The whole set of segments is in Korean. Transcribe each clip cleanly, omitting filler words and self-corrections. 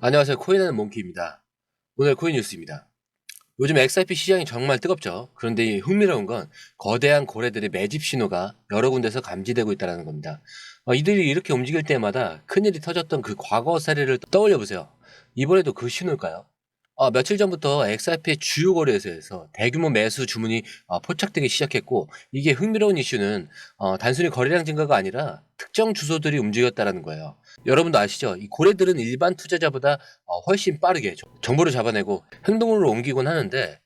안녕하세요. 코인하는 몽키입니다. 오늘 코인 뉴스입니다. 요즘 XRP 시장이 정말 뜨겁죠. 그런데 이 흥미로운 건 거대한 고래들의 매집 신호가 여러 군데서 감지되고 있다는 겁니다. 이들이 이렇게 움직일 때마다 큰일이 터졌던 그 과거 사례를 떠올려 보세요. 이번에도 그 신호일까요? 며칠 전부터 XRP의 주요 거래소에서 대규모 매수 주문이 포착되기 시작했고, 이게 흥미로운 이슈는 단순히 거래량 증가가 아니라 특정 주소들이 움직였다는 거예요. 여러분도 아시죠? 이 고래들은 일반 투자자보다 훨씬 빠르게 정보를 잡아내고 행동으로 옮기곤 하는데,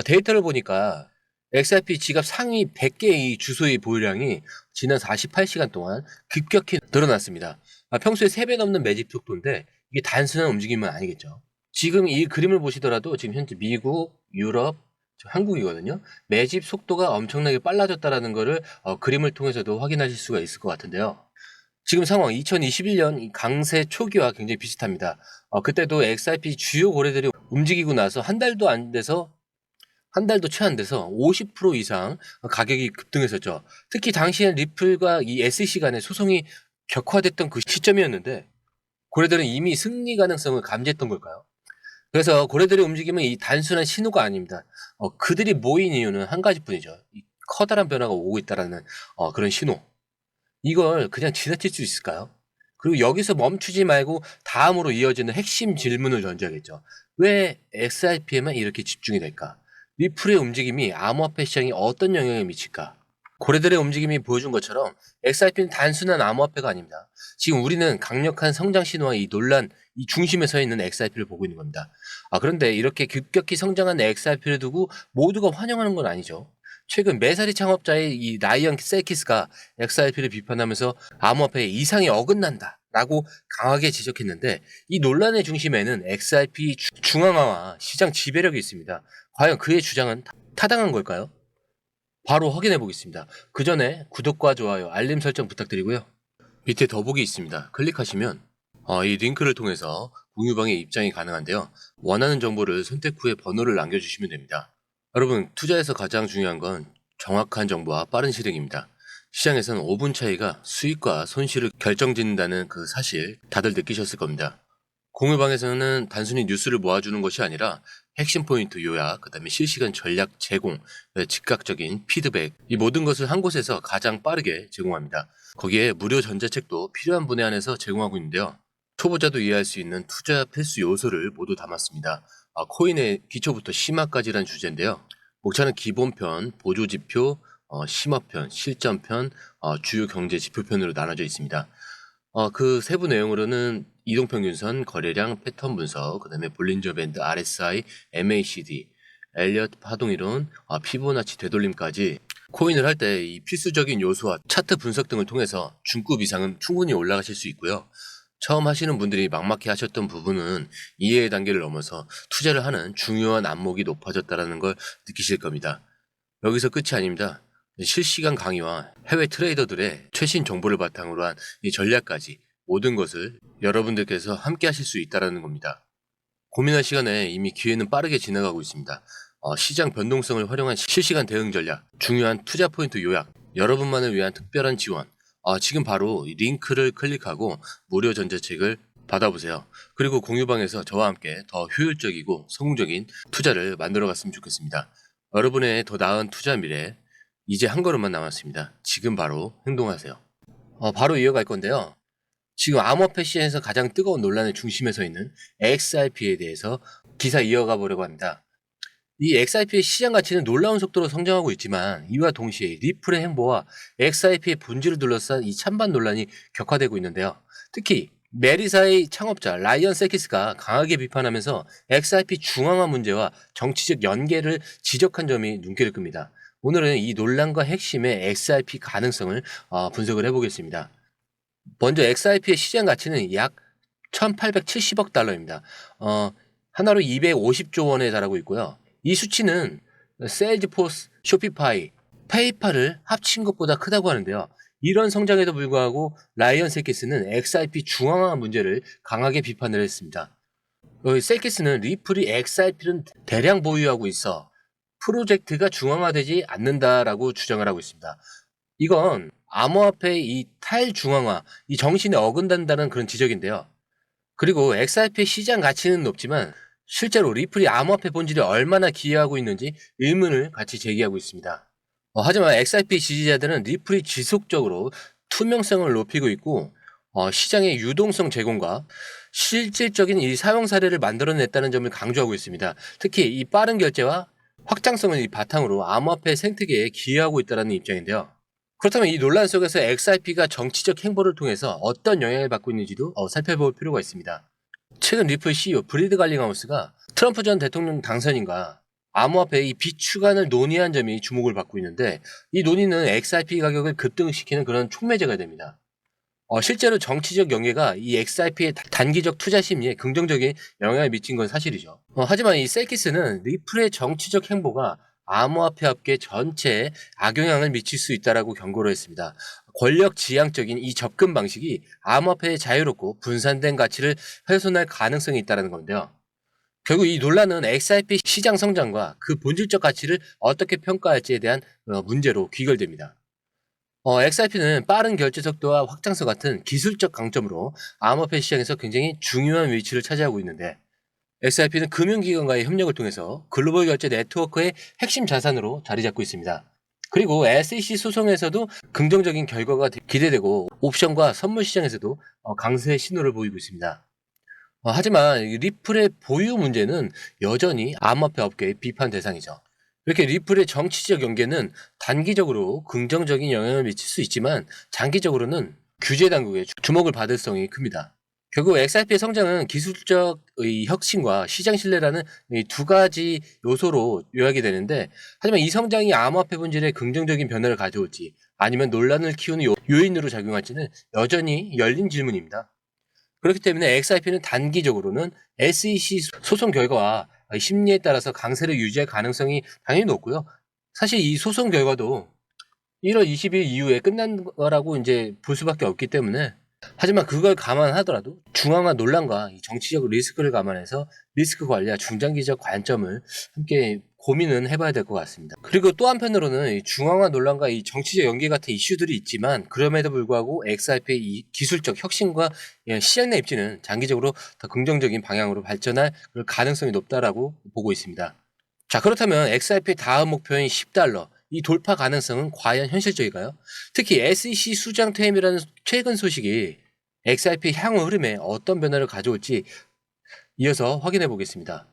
데이터를 보니까 XRP 지갑 상위 100개의 이 주소의 보유량이 지난 48시간 동안 급격히 늘어났습니다. 평소에 3배 넘는 매집 속도인데 이게 단순한 움직임은 아니겠죠. 지금 이 그림을 보시더라도 지금 현재 미국, 유럽, 한국이거든요. 매집 속도가 엄청나게 빨라졌다라는 거를 그림을 통해서도 확인하실 수가 있을 것 같은데요. 지금 상황 2021년 강세 초기와 굉장히 비슷합니다. 그때도 XRP 주요 거래들이 움직이고 나서 한 달도 채 안 돼서 50% 이상 가격이 급등했었죠. 특히 당시엔 리플과 이 SEC 간의 소송이 격화됐던 그 시점이었는데 고래들은 이미 승리 가능성을 감지했던 걸까요? 그래서 고래들의 움직임은 이 단순한 신호가 아닙니다. 그들이 모인 이유는 한 가지뿐이죠. 이 커다란 변화가 오고 있다라는 그런 신호. 이걸 그냥 지나칠 수 있을까요? 그리고 여기서 멈추지 말고 다음으로 이어지는 핵심 질문을 던져야겠죠. 왜 XRP에만 이렇게 집중이 될까? 리플의 움직임이 암호화폐 시장에 어떤 영향을 미칠까? 고래들의 움직임이 보여준 것처럼 XRP는 단순한 암호화폐가 아닙니다. 지금 우리는 강력한 성장 신호와 이 논란, 이 중심에 서 있는 XRP를 보고 있는 겁니다. 그런데 이렇게 급격히 성장한 XRP를 두고 모두가 환영하는 건 아니죠. 최근 메사리 창업자의 이 라이언 세키스가 XRP를 비판하면서 암호화폐에 이상이 어긋난다라고 강하게 지적했는데, 이 논란의 중심에는 XRP 중앙화와 시장 지배력이 있습니다. 과연 그의 주장은 타당한 걸까요? 바로 확인해 보겠습니다. 그 전에 구독과 좋아요, 알림 설정 부탁드리고요. 밑에 더보기 있습니다. 클릭하시면 이 링크를 통해서 공유방에 입장이 가능한데요. 원하는 정보를 선택 후에 번호를 남겨주시면 됩니다. 여러분, 투자에서 가장 중요한 건 정확한 정보와 빠른 실행입니다. 시장에서는 5분 차이가 수익과 손실을 결정짓는다는 그 사실 다들 느끼셨을 겁니다. 공유방에서는 단순히 뉴스를 모아주는 것이 아니라 핵심 포인트 요약, 그 다음에 실시간 전략 제공, 즉각적인 피드백, 이 모든 것을 한 곳에서 가장 빠르게 제공합니다. 거기에 무료 전자책도 필요한 분에 한해서 제공하고 있는데요. 초보자도 이해할 수 있는 투자 필수 요소를 모두 담았습니다. 코인의 기초부터 심화까지란 주제인데요. 목차는 기본편, 보조지표, 심화편, 실전편, 주요 경제 지표편으로 나눠져 있습니다. 그 세부 내용으로는 이동평균선, 거래량, 패턴 분석, 그 다음에 볼린저 밴드, RSI, MACD, 엘리엇 파동이론, 피보나치 되돌림까지 코인을 할 때 이 필수적인 요소와 차트 분석 등을 통해서 중급 이상은 충분히 올라가실 수 있고요. 처음 하시는 분들이 막막해 하셨던 부분은 이해의 단계를 넘어서 투자를 하는 중요한 안목이 높아졌다는 걸 느끼실 겁니다. 여기서 끝이 아닙니다. 실시간 강의와 해외 트레이더들의 최신 정보를 바탕으로 한 이 전략까지 모든 것을 여러분들께서 함께 하실 수 있다는 겁니다. 고민할 시간에 이미 기회는 빠르게 지나가고 있습니다. 시장 변동성을 활용한 실시간 대응 전략, 중요한 투자 포인트 요약, 여러분만을 위한 특별한 지원. 지금 바로 이 링크를 클릭하고 무료 전자책을 받아보세요. 그리고 공유방에서 저와 함께 더 효율적이고 성공적인 투자를 만들어 갔으면 좋겠습니다. 여러분의 더 나은 투자 미래, 이제 한 걸음만 남았습니다. 지금 바로 행동하세요. 바로 이어갈 건데요. 지금 암호화폐 시장에서 가장 뜨거운 논란의 중심에 서 있는 XRP에 대해서 기사 이어가 보려고 합니다. 이 XRP의 시장 가치는 놀라운 속도로 성장하고 있지만 이와 동시에 리플의 행보와 XRP의 본질을 둘러싼 이 찬반 논란이 격화되고 있는데요. 특히 메리사의 창업자 라이언 세키스가 강하게 비판하면서 XRP 중앙화 문제와 정치적 연계를 지적한 점이 눈길을 끕니다. 오늘은 이 논란과 핵심의 XRP 가능성을 분석을 해보겠습니다. 먼저 XRP의 시장 가치는 약 1870억 달러입니다. 하나로 250조 원에 달하고 있고요. 이 수치는 세일즈포스, 쇼피파이, 페이팔을 합친 것보다 크다고 하는데요. 이런 성장에도 불구하고 라이언 세키스는 XRP 중앙화 문제를 강하게 비판을 했습니다. 세키스는 리플이 XRP를 대량 보유하고 있어 프로젝트가 중앙화되지 않는다라고 주장을 하고 있습니다. 이건 암호화폐의 이 탈중앙화, 이 정신에 어긋난다는 그런 지적인데요. 그리고 XRP 시장 가치는 높지만 실제로 리플이 암호화폐 본질에 얼마나 기여하고 있는지 의문을 같이 제기하고 있습니다. 하지만 XRP 지지자들은 리플이 지속적으로 투명성을 높이고 있고 시장의 유동성 제공과 실질적인 이 사용 사례를 만들어냈다는 점을 강조하고 있습니다. 특히 이 빠른 결제와 확장성을 이 바탕으로 암호화폐 생태계에 기여하고 있다는 입장인데요. 그렇다면 이 논란 속에서 XRP가 정치적 행보를 통해서 어떤 영향을 받고 있는지도 살펴볼 필요가 있습니다. 최근 리플 CEO 브리드 갈링하우스가 트럼프 전 대통령 당선인과 암호화폐의 이 비추간을 논의한 점이 주목을 받고 있는데, 이 논의는 XRP 가격을 급등시키는 그런 촉매제가 됩니다. 실제로 정치적 영예가 이 XRP의 단기적 투자 심리에 긍정적인 영향을 미친 건 사실이죠. 하지만 이 셀키스는 리플의 정치적 행보가 암호화폐 업계 전체에 악영향을 미칠 수 있다라고 경고를 했습니다. 권력 지향적인 이 접근 방식이 암호화폐의 자유롭고 분산된 가치를 훼손할 가능성이 있다는 건데요. 결국 이 논란은 XRP 시장 성장과 그 본질적 가치를 어떻게 평가할지에 대한 문제로 귀결됩니다. XRP는 빠른 결제 속도와 확장성 같은 기술적 강점으로 암호화폐 시장에서 굉장히 중요한 위치를 차지하고 있는데, XRP는 금융기관과의 협력을 통해서 글로벌 결제 네트워크의 핵심 자산으로 자리 잡고 있습니다. 그리고 SEC 소송에서도 긍정적인 결과가 기대되고 옵션과 선물 시장에서도 강세 신호를 보이고 있습니다. 하지만 리플의 보유 문제는 여전히 암호화폐 업계의 비판 대상이죠. 이렇게 리플의 정치적 연계는 단기적으로 긍정적인 영향을 미칠 수 있지만 장기적으로는 규제 당국의 주목을 받을 성이 큽니다. 결국 XRP의 성장은 기술적 혁신과 시장 신뢰라는 이 두 가지 요소로 요약이 되는데, 하지만 이 성장이 암호화폐 본질에 긍정적인 변화를 가져올지 아니면 논란을 키우는 요인으로 작용할지는 여전히 열린 질문입니다. 그렇기 때문에 XRP는 단기적으로는 SEC 소송 결과와 심리에 따라서 강세를 유지할 가능성이 당연히 높고요. 사실 이 소송 결과도 1월 20일 이후에 끝난 거라고 이제 볼 수밖에 없기 때문에, 하지만 그걸 감안하더라도 중앙화 논란과 이 정치적 리스크를 감안해서 리스크 관리와 중장기적 관점을 함께 고민은 해봐야 될 것 같습니다. 그리고 또 한편으로는 이 중앙화 논란과 이 정치적 연계 같은 이슈들이 있지만, 그럼에도 불구하고 XRP의 이 기술적 혁신과 시장 내 입지는 장기적으로 더 긍정적인 방향으로 발전할 가능성이 높다라고 보고 있습니다. 자, 그렇다면 XRP의 다음 목표인 $10, 이 돌파 가능성은 과연 현실적일까요? 특히 SEC 수장 퇴임이라는 최근 소식이 XRP 향후 흐름에 어떤 변화를 가져올지 이어서 확인해 보겠습니다.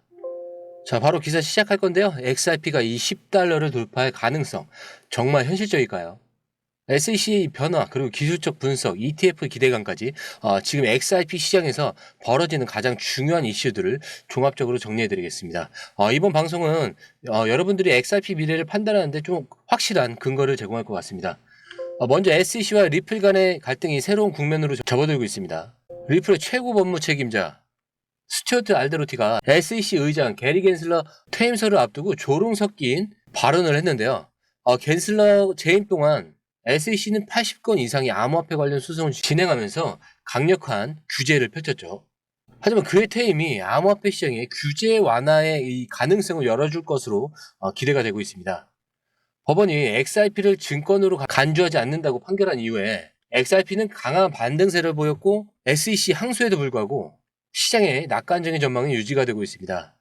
자, 바로 기사 시작할 건데요. XRP가 이 $10를 돌파할 가능성, 정말 현실적일까요? SEC 변화, 그리고 기술적 분석, ETF 기대감까지 지금 XRP 시장에서 벌어지는 가장 중요한 이슈들을 종합적으로 정리해 드리겠습니다. 이번 방송은 여러분들이 XRP 미래를 판단하는데 좀 확실한 근거를 제공할 것 같습니다. 먼저 SEC와 리플 간의 갈등이 새로운 국면으로 접어들고 있습니다. 리플의 최고 법무 책임자 스튜어트 알데로티가 SEC 의장 게리 겐슬러 퇴임설을 앞두고 조롱 섞인 발언을 했는데요. 겐슬러 재임 동안 SEC는 80건 이상의 암호화폐 관련 소송을 진행하면서 강력한 규제를 펼쳤죠. 하지만 그의 퇴임이 암호화폐 시장의 규제 완화의 이 가능성을 열어줄 것으로 기대가 되고 있습니다. 법원이 XRP를 증권으로 간주하지 않는다고 판결한 이후에 XRP는 강한 반등세를 보였고, SEC 항소에도 불구하고 시장의 낙관적인 전망이 유지가 되고 있습니다.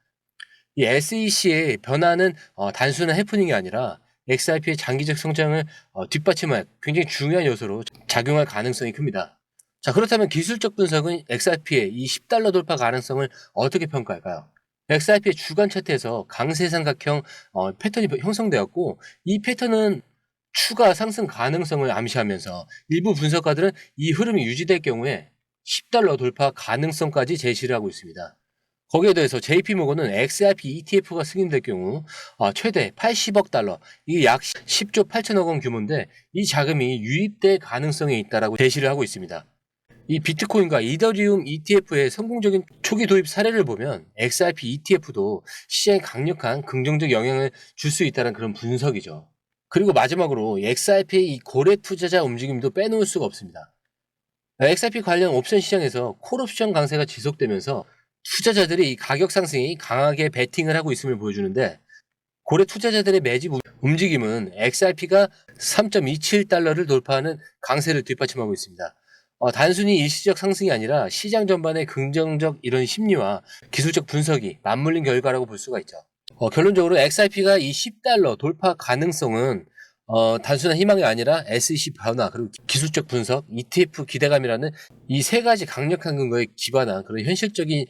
이 SEC의 변화는 단순한 해프닝이 아니라 XRP의 장기적 성장을 뒷받침할 굉장히 중요한 요소로 작용할 가능성이 큽니다. 자, 그렇다면 기술적 분석은 XRP의 이 $10 돌파 가능성을 어떻게 평가할까요? XRP의 주간 차트에서 강세 삼각형 패턴이 형성되었고, 이 패턴은 추가 상승 가능성을 암시하면서 일부 분석가들은 이 흐름이 유지될 경우에 $10 돌파 가능성까지 제시를 하고 있습니다. 거기에 대해서 JP모건은 XRP ETF가 승인될 경우 최대 $80억, 이게 약 10조 8천억 원 규모인데, 이 자금이 유입될 가능성이 있다라고 제시를 하고 있습니다. 이 비트코인과 이더리움 ETF의 성공적인 초기 도입 사례를 보면 XRP ETF도 시장에 강력한 긍정적 영향을 줄 수 있다는 그런 분석이죠. 그리고 마지막으로 XRP의 이 고래 투자자 움직임도 빼놓을 수가 없습니다. XRP 관련 옵션 시장에서 콜옵션 강세가 지속되면서 투자자들이 이 가격 상승이 강하게 베팅을 하고 있음을 보여주는데, 고래 투자자들의 매집 움직임은 XRP가 $3.27를 돌파하는 강세를 뒷받침하고 있습니다. 단순히 일시적 상승이 아니라 시장 전반의 긍정적 이런 심리와 기술적 분석이 맞물린 결과라고 볼 수가 있죠. 결론적으로 XRP가 이 $10 돌파 가능성은 단순한 희망이 아니라 SEC 변화 그리고 기술적 분석, ETF 기대감이라는 이 세 가지 강력한 근거에 기반한 그런 현실적인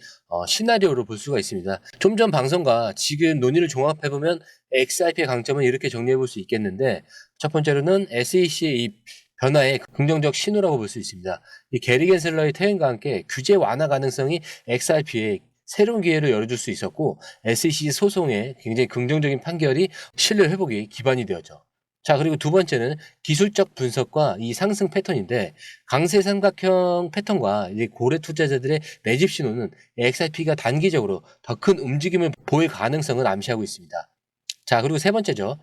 시나리오로 볼 수가 있습니다. 좀 전 방송과 지금 논의를 종합해보면 XRP의 강점은 이렇게 정리해볼 수 있겠는데, 첫 번째로는 SEC의 이 변화의 긍정적 신호라고 볼 수 있습니다. 이 게리 겐슬러의 퇴임과 함께 규제 완화 가능성이 XRP에 새로운 기회를 열어줄 수 있었고, SEC 소송의 굉장히 긍정적인 판결이 신뢰 회복에 기반이 되었죠. 자, 그리고 두 번째는 기술적 분석과 이 상승 패턴인데, 강세 삼각형 패턴과 이 고래 투자자들의 매집 신호는 XRP가 단기적으로 더 큰 움직임을 보일 가능성을 암시하고 있습니다. 자, 그리고 세 번째죠.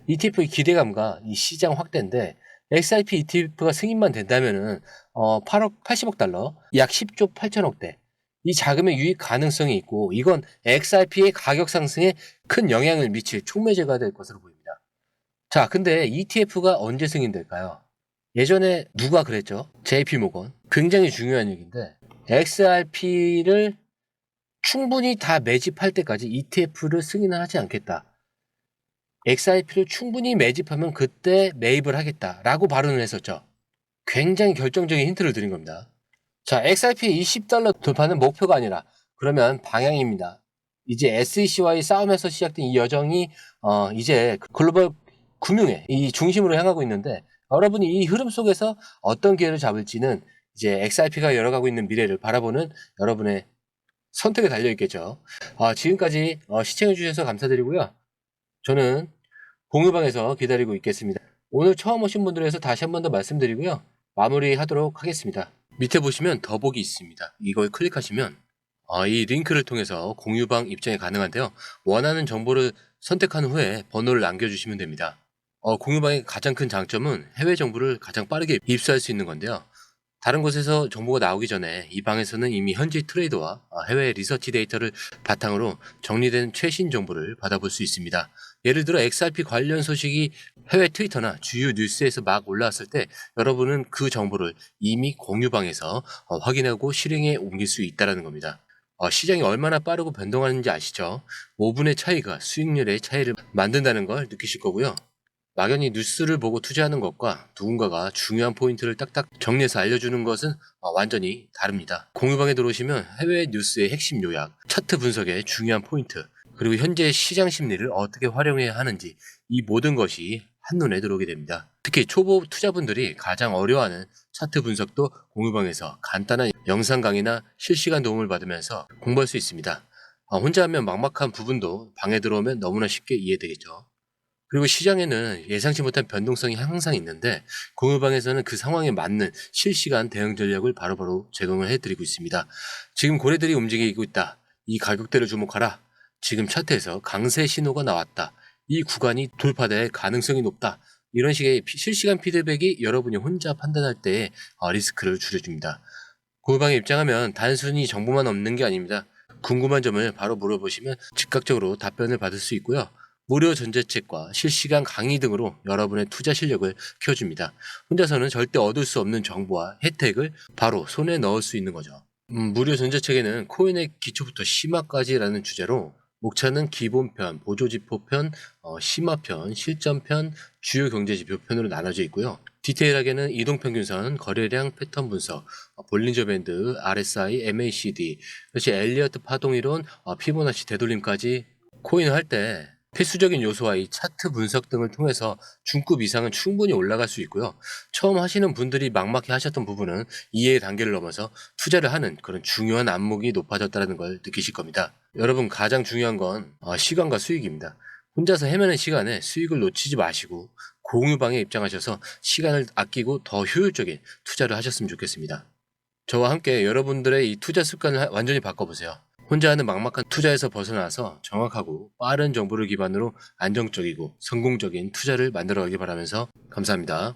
ETF의 기대감과 이 시장 확대인데, XRP ETF가 승인만 된다면은 80억 달러, 약 10조 8천억대. 이 자금의 유입 가능성이 있고, 이건 XRP의 가격 상승에 큰 영향을 미칠 촉매제가 될 것으로 보입니다. 자, 근데 ETF가 언제 승인될까요? 예전에 누가 그랬죠? JP모건. 굉장히 중요한 얘기인데, XRP를 충분히 다 매집할 때까지 ETF를 승인을 하지 않겠다. XRP를 충분히 매집하면 그때 매입을 하겠다라고 발언을 했었죠. 굉장히 결정적인 힌트를 드린 겁니다. 자, XRP $20 돌파는 목표가 아니라 그러면 방향입니다. 이제 SEC와의 싸움에서 시작된 이 여정이 이제 글로벌 금융의 이 중심으로 향하고 있는데, 여러분이 이 흐름 속에서 어떤 기회를 잡을지는 이제 XRP가 열어가고 있는 미래를 바라보는 여러분의 선택에 달려있겠죠. 지금까지 시청해주셔서 감사드리고요. 저는 공유방에서 기다리고 있겠습니다. 오늘 처음 오신 분들을 위해서 다시 한 번 더 말씀드리고요. 마무리하도록 하겠습니다. 밑에 보시면 더보기 있습니다. 이걸 클릭하시면 이 링크를 통해서 공유방 입장이 가능한데요. 원하는 정보를 선택한 후에 번호를 남겨주시면 됩니다. 공유방의 가장 큰 장점은 해외 정보를 가장 빠르게 입수할 수 있는 건데요. 다른 곳에서 정보가 나오기 전에 이 방에서는 이미 현지 트레이더와 해외 리서치 데이터를 바탕으로 정리된 최신 정보를 받아볼 수 있습니다. 예를 들어 XRP 관련 소식이 해외 트위터나 주요 뉴스에서 막 올라왔을 때 여러분은 그 정보를 이미 공유방에서 확인하고 실행에 옮길 수 있다는 겁니다. 시장이 얼마나 빠르고 변동하는지 아시죠? 5분의 차이가 수익률의 차이를 만든다는 걸 느끼실 거고요. 막연히 뉴스를 보고 투자하는 것과 누군가가 중요한 포인트를 딱딱 정리해서 알려주는 것은 완전히 다릅니다. 공유방에 들어오시면 해외 뉴스의 핵심 요약, 차트 분석의 중요한 포인트, 그리고 현재 시장 심리를 어떻게 활용해야 하는지, 이 모든 것이 한눈에 들어오게 됩니다. 특히 초보 투자분들이 가장 어려워하는 차트 분석도 공유방에서 간단한 영상 강의나 실시간 도움을 받으면서 공부할 수 있습니다. 혼자 하면 막막한 부분도 방에 들어오면 너무나 쉽게 이해되겠죠. 그리고 시장에는 예상치 못한 변동성이 항상 있는데, 공유방에서는 그 상황에 맞는 실시간 대응 전략을 바로바로 제공을 해드리고 있습니다. 지금 고래들이 움직이고 있다. 이 가격대를 주목하라. 지금 차트에서 강세 신호가 나왔다. 이 구간이 돌파될 가능성이 높다. 이런 식의 실시간 피드백이 여러분이 혼자 판단할 때 리스크를 줄여줍니다. 공유방에 입장하면 단순히 정보만 없는 게 아닙니다. 궁금한 점을 바로 물어보시면 즉각적으로 답변을 받을 수 있고요. 무료 전자책과 실시간 강의 등으로 여러분의 투자 실력을 키워줍니다. 혼자서는 절대 얻을 수 없는 정보와 혜택을 바로 손에 넣을 수 있는 거죠. 무료 전자책에는 코인의 기초부터 심화까지라는 주제로 목차는 기본편, 보조지표편, 심화편, 실전편, 주요 경제지표편으로 나눠져 있고요. 디테일하게는 이동평균선, 거래량 패턴 분석, 볼린저 밴드, RSI, MACD, 그렇지 엘리어트 파동이론, 피보나치 되돌림까지 코인을 할 때 필수적인 요소와 이 차트 분석 등을 통해서 중급 이상은 충분히 올라갈 수 있고요. 처음 하시는 분들이 막막해 하셨던 부분은 이해의 단계를 넘어서 투자를 하는 그런 중요한 안목이 높아졌다는 걸 느끼실 겁니다. 여러분, 가장 중요한 건 시간과 수익입니다. 혼자서 헤매는 시간에 수익을 놓치지 마시고 공유방에 입장하셔서 시간을 아끼고 더 효율적인 투자를 하셨으면 좋겠습니다. 저와 함께 여러분들의 이 투자 습관을 완전히 바꿔보세요. 혼자 하는 막막한 투자에서 벗어나서 정확하고 빠른 정보를 기반으로 안정적이고 성공적인 투자를 만들어가기 바라면서 감사합니다.